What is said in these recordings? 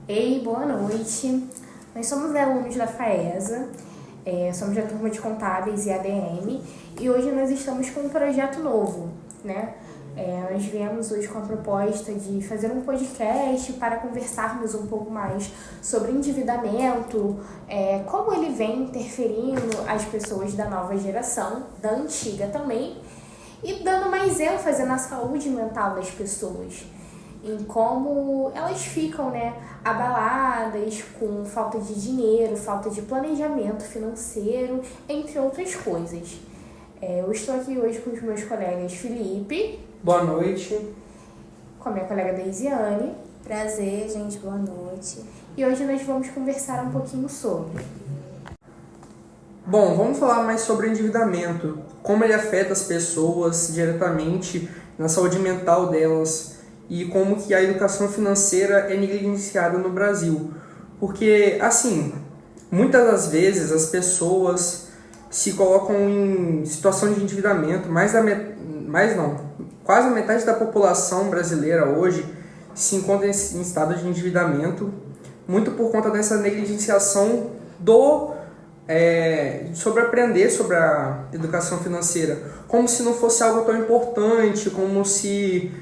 Ei, boa noite. Nós somos alunos da FAESA, somos da turma de Contábeis e ADM e hoje nós estamos com um projeto novo, né? Nós viemos hoje com a proposta de fazer um podcast para conversarmos um pouco mais sobre endividamento, como ele vem interferindo as pessoas da nova geração, da antiga também, e dando mais ênfase na saúde mental das pessoas, em como elas ficam, abaladas com falta de dinheiro, falta de planejamento financeiro, entre outras coisas. Eu estou aqui hoje com os meus colegas Felipe. Boa noite. Com a minha colega Deisiane. Prazer, gente, boa noite. E hoje nós vamos conversar um pouquinho sobre... Bom, vamos falar mais sobre o endividamento, como ele afeta as pessoas diretamente na saúde mental delas e como que a educação financeira é negligenciada no Brasil. Porque, assim, muitas das vezes as pessoas se colocam em situação de endividamento, quase a metade da população brasileira hoje se encontra em estado de endividamento, muito por conta dessa negligenciação sobre aprender sobre a educação financeira, como se não fosse algo tão importante, como se,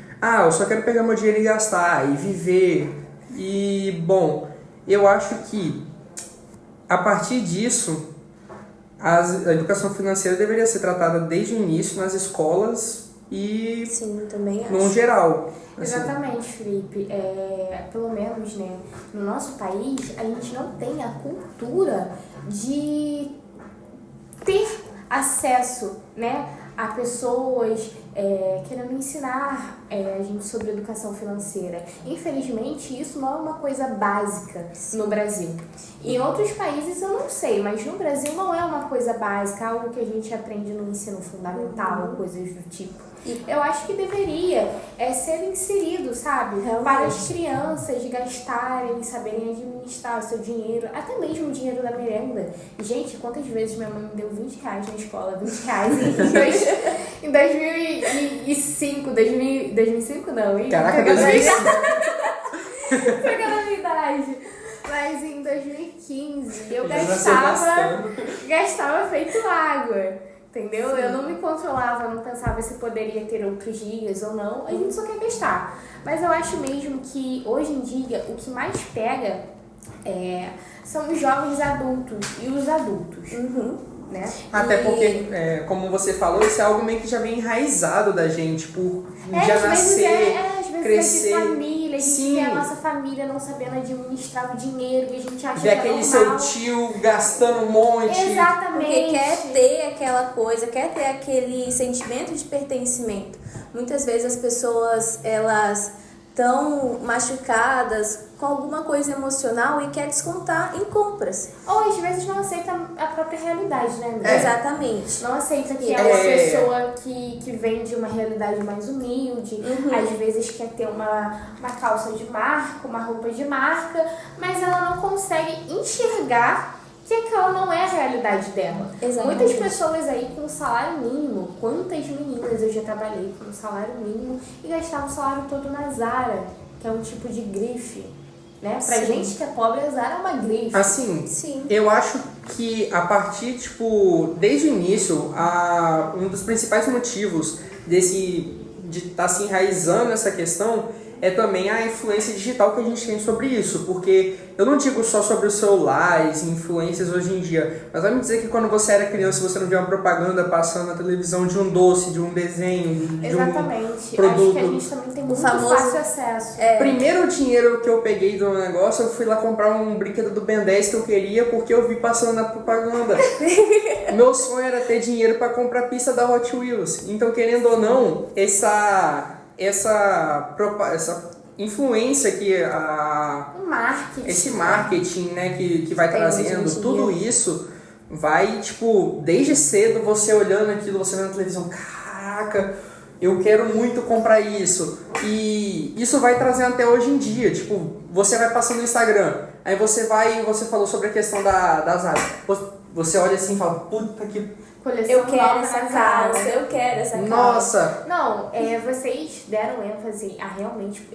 eu só quero pegar meu dinheiro e gastar, e viver. E, bom, eu acho que, a partir disso, a educação financeira deveria ser tratada desde o início nas escolas e, sim, também acho. No geral. Assim. Exatamente, Felipe. Pelo menos, no nosso país, a gente não tem a cultura de ter acesso, a pessoas querendo ensinar a gente sobre educação financeira. Infelizmente, isso não é uma coisa básica no Brasil. Em outros países eu não sei, mas no Brasil não é uma coisa básica, algo que a gente aprende no ensino fundamental, coisas do tipo. Eu acho que deveria ser inserido, sabe? Realmente. Para as crianças gastarem, saberem administrar o seu dinheiro, até mesmo o dinheiro da merenda. Gente, quantas vezes minha mãe me deu R$20 na escola, R$20 em 2005, 2005 não, hein? Caraca, 2005. Pegando a minha idade. Mas em 2015 eu gastava feito água. Entendeu? Sim. Eu não me controlava, não pensava se poderia ter outros dias ou não. A gente só quer gastar. Mas eu acho mesmo que hoje em dia o que mais pega são os jovens adultos e os adultos. Né? Até porque, como você falou, isso é algo meio que já vem enraizado da gente, por já nascer, às vezes crescer. É de família, a gente Sim. vê a nossa família não sabendo administrar o dinheiro e a gente acha vê que é aquele normal. seu tio gastando um monte. Exatamente. Porque quer ter aquela coisa, quer ter aquele sentimento de pertencimento. Muitas vezes as pessoas, elas estão machucadas com alguma coisa emocional e quer descontar em compras. Ou às vezes não aceita a própria realidade, né, amiga? Exatamente. Não aceita que é uma pessoa que vem de uma realidade mais humilde, às vezes quer ter uma calça de marca, uma roupa de marca, mas ela não consegue enxergar que aquela não é a realidade dela. Exatamente. Muitas pessoas aí com salário mínimo, quantas meninas eu já trabalhei com salário mínimo e gastavam o salário todo na Zara, que é um tipo de grife. Pra Sim. gente que é pobre, a Zara é uma grife. Assim, Sim. Eu acho que a partir, desde o início, um dos principais motivos de estar se enraizando essa questão é também a influência digital que a gente tem sobre isso, porque eu não digo só sobre os celulares, influências hoje em dia, mas vai me dizer que quando você era criança você não via uma propaganda passando na televisão de um doce, de um desenho, de Exatamente. um produto. Acho que a gente também tem muito fácil acesso. Primeiro dinheiro que eu peguei do negócio, eu fui lá comprar um brinquedo do Ben 10 que eu queria porque eu vi passando na propaganda. Meu sonho era ter dinheiro para comprar a pista da Hot Wheels. Então, querendo ou não, essa influência que esse marketing, que vai trazendo, tudo isso vai, desde cedo você olhando aquilo, você vendo na televisão, caraca, eu quero muito comprar isso. E isso vai trazendo até hoje em dia, você vai passando no Instagram, aí você falou sobre a questão das áreas, você olha assim e fala, puta que Coleção Eu quero nova essa na calça, casa. eu quero essa calça. Nossa! Não, vocês deram ênfase a realmente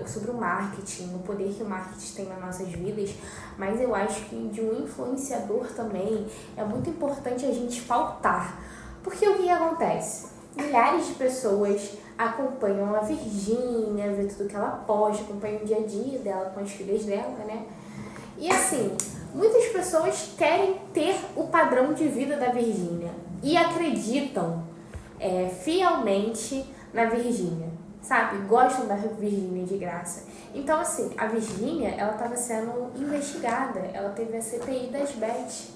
sobre o marketing, o poder que o marketing tem nas nossas vidas, mas eu acho que de um influenciador também é muito importante a gente pautar. Porque o que acontece? Milhares de pessoas acompanham a Virgínia, vê tudo que ela posta, acompanham o dia a dia dela com as filhas dela, né? E assim, muitas pessoas querem ter o padrão de vida da Virgínia e acreditam fielmente na Virgínia, sabe? Gostam da Virgínia de graça. Então, assim, a Virgínia, ela estava sendo investigada, ela teve a CPI das bets.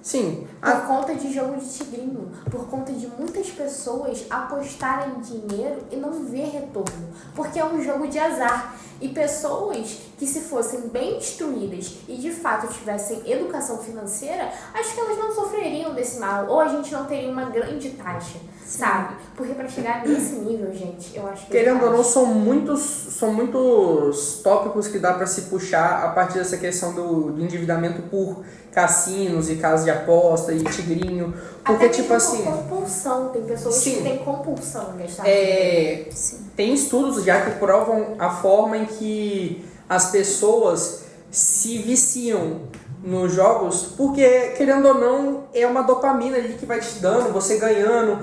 Sim. Por conta de jogo de tigrinho, por conta de muitas pessoas apostarem dinheiro e não ver retorno, porque é um jogo de azar. E pessoas que, se fossem bem instruídas e de fato tivessem educação financeira, acho que elas não sofreriam desse mal, ou a gente não teria uma grande taxa, sabe? Porque para chegar nesse nível, gente, eu acho que... Querendo ou não, são muitos tópicos que dá para se puxar a partir dessa questão do endividamento por cassinos e casas de aposta e tigrinho. Porque, até tipo mesmo assim... compulsão, tem pessoas Sim. que têm compulsão em gastar dinheiro. Tem estudos já que provam a forma em que as pessoas se viciam nos jogos, porque, querendo ou não, é uma dopamina ali que vai te dando, você ganhando,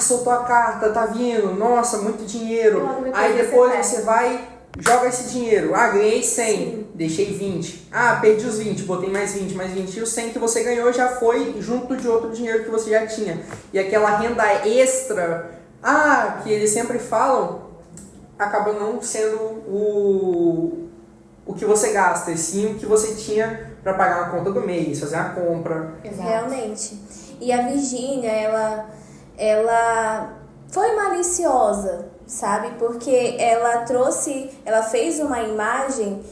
soltou a carta, tá vindo, nossa, muito dinheiro. Aí depois você vai, joga esse dinheiro, ganhei 100, deixei 20, perdi os 20, botei mais 20, e o 100 que você ganhou já foi junto de outro dinheiro que você já tinha. E aquela renda extra, que eles sempre falam, acaba não sendo o que você gasta, e sim o que você tinha para pagar a conta do mês, fazer a compra. Exato. Realmente. E a Virgínia, ela foi maliciosa, sabe? Porque ela fez uma imagem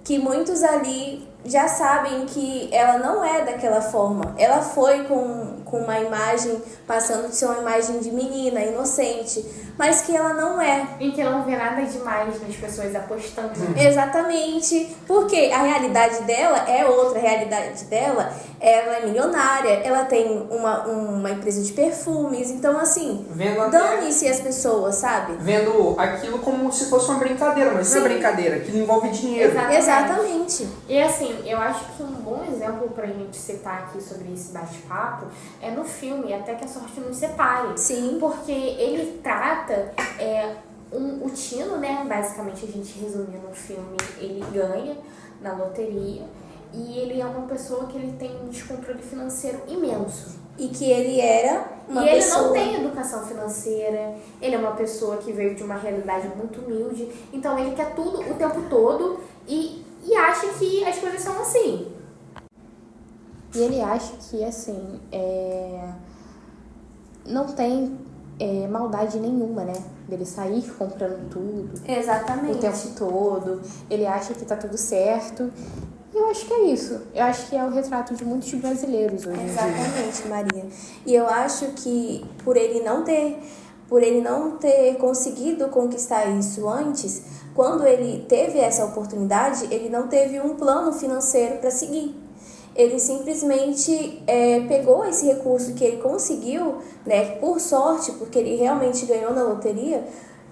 que muitos ali já sabem que ela não é daquela forma. Ela foi com uma imagem, passando de ser uma imagem de menina, inocente, mas que ela não é. E que não vê nada demais nas pessoas apostando. Exatamente, porque a realidade dela é outra. A realidade dela, ela é milionária, ela tem uma empresa de perfumes, então assim, dane-se as pessoas, sabe? Vendo aquilo como se fosse uma brincadeira, mas não é brincadeira, aquilo envolve dinheiro. Exatamente. E assim, eu acho que um bom exemplo pra gente citar aqui sobre esse bate-papo é no filme Até que a Sorte Nos Separe. Sim. Porque ele trata o Tino, né? Basicamente, a gente resumindo no filme, ele ganha na loteria e ele é uma pessoa que ele tem um descontrole financeiro imenso. E que ele era uma pessoa... E ele não tem educação financeira, ele é uma pessoa que veio de uma realidade muito humilde, então ele quer tudo o tempo todo e acha que as coisas são assim. E ele acha que, assim, não tem maldade nenhuma, né? Dele sair comprando tudo. Exatamente. O tempo todo. Ele acha que tá tudo certo. E eu acho que é isso. Eu acho que é o retrato de muitos brasileiros hoje em dia. Exatamente, Maria. E eu acho que por ele não ter conseguido conquistar isso antes, quando ele teve essa oportunidade, ele não teve um plano financeiro para seguir. Ele simplesmente pegou esse recurso que ele conseguiu, né, por sorte, porque ele realmente ganhou na loteria,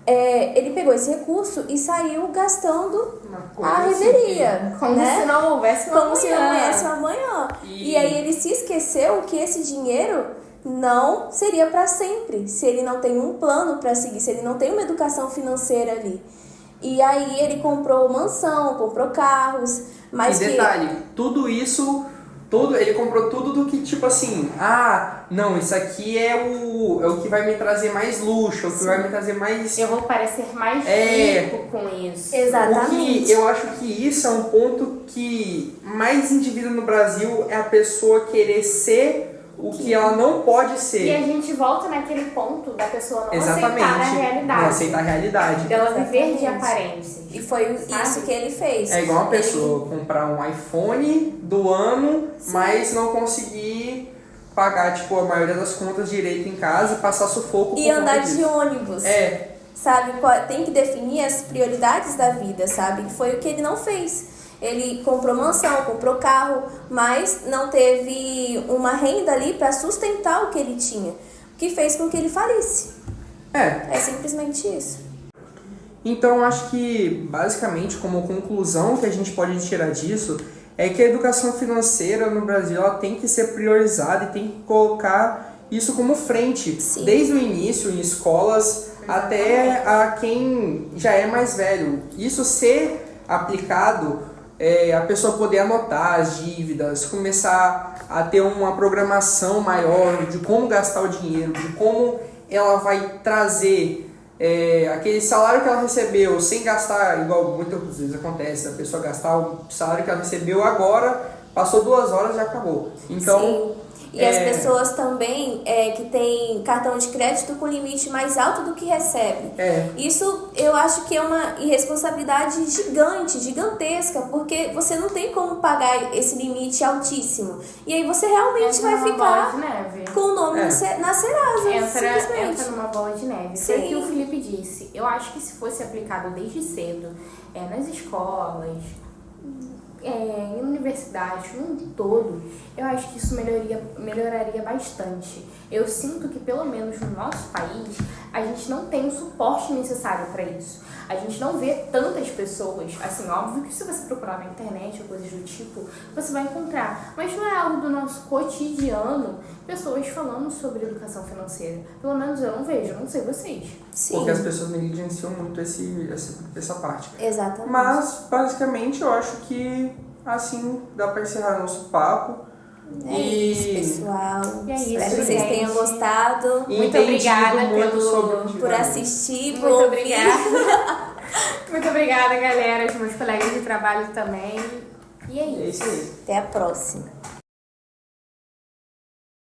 ele pegou esse recurso e saiu gastando a reveria. Como se não houvesse um Como se não amanhã. houvesse um amanhã. E aí ele se esqueceu que esse dinheiro não seria para sempre, se ele não tem um plano para seguir, se ele não tem uma educação financeira ali. E aí ele comprou mansão, comprou carros, mas e detalhe, tudo isso, ele comprou tudo do que, tipo assim, não, isso aqui é o que vai me trazer mais luxo, é o que vai me trazer mais... Eu vou parecer mais rico com isso. Exatamente. Porque eu acho que isso é um ponto que mais indivíduo no Brasil é a pessoa querer ser o que ela não pode ser. E a gente volta naquele ponto da pessoa não Exatamente. aceitar a realidade. Não aceitar a realidade. Dela viver de Exatamente. aparências. E foi isso que ele fez. É igual uma pessoa comprar um iPhone do ano, mas não conseguir pagar, tipo, a maioria das contas direito em casa e passar sufoco E por andar conta de disso. ônibus. É. Sabe? Tem que definir as prioridades da vida, sabe? Foi o que ele não fez. Ele comprou mansão, comprou carro, mas não teve uma renda ali para sustentar o que ele tinha, o que fez com que ele falisse. É simplesmente isso. Então, acho que, basicamente, como conclusão que a gente pode tirar disso, é que a educação financeira no Brasil ela tem que ser priorizada e tem que colocar isso como frente, Sim. desde o início, em escolas, até a quem já é mais velho. Isso ser aplicado, a pessoa poder anotar as dívidas, começar a ter uma programação maior de como gastar o dinheiro, de como ela vai trazer aquele salário que ela recebeu sem gastar, igual muitas vezes acontece, a pessoa gastar o salário que ela recebeu agora, passou 2 horas e já acabou. Então, sim. E as pessoas também que têm cartão de crédito com limite mais alto do que recebe. Isso eu acho que é uma irresponsabilidade gigantesca, porque você não tem como pagar esse limite altíssimo. E aí você realmente vai ficar com o nome na Serasa. Entra numa bola de neve. Foi o que o Felipe disse. Eu acho que se fosse aplicado desde cedo, nas escolas, em universidades, num todo, eu acho que isso melhoraria bastante. Eu sinto que, pelo menos no nosso país, a gente não tem o suporte necessário para isso. A gente não vê tantas pessoas, assim, óbvio que se você procurar na internet ou coisas do tipo, você vai encontrar. Mas não é algo do nosso cotidiano, pessoas falando sobre educação financeira. Pelo menos eu não vejo, eu não sei vocês. Sim. Porque as pessoas negligenciam muito essa parte. Exatamente. Mas, basicamente, eu acho que assim dá para encerrar nosso papo. Isso, pessoal. Espero que vocês tenham gostado. Muito obrigada por assistir. Muito obrigada. Muito obrigada, galera, os meus colegas de trabalho também. E é isso. aí. Até a próxima.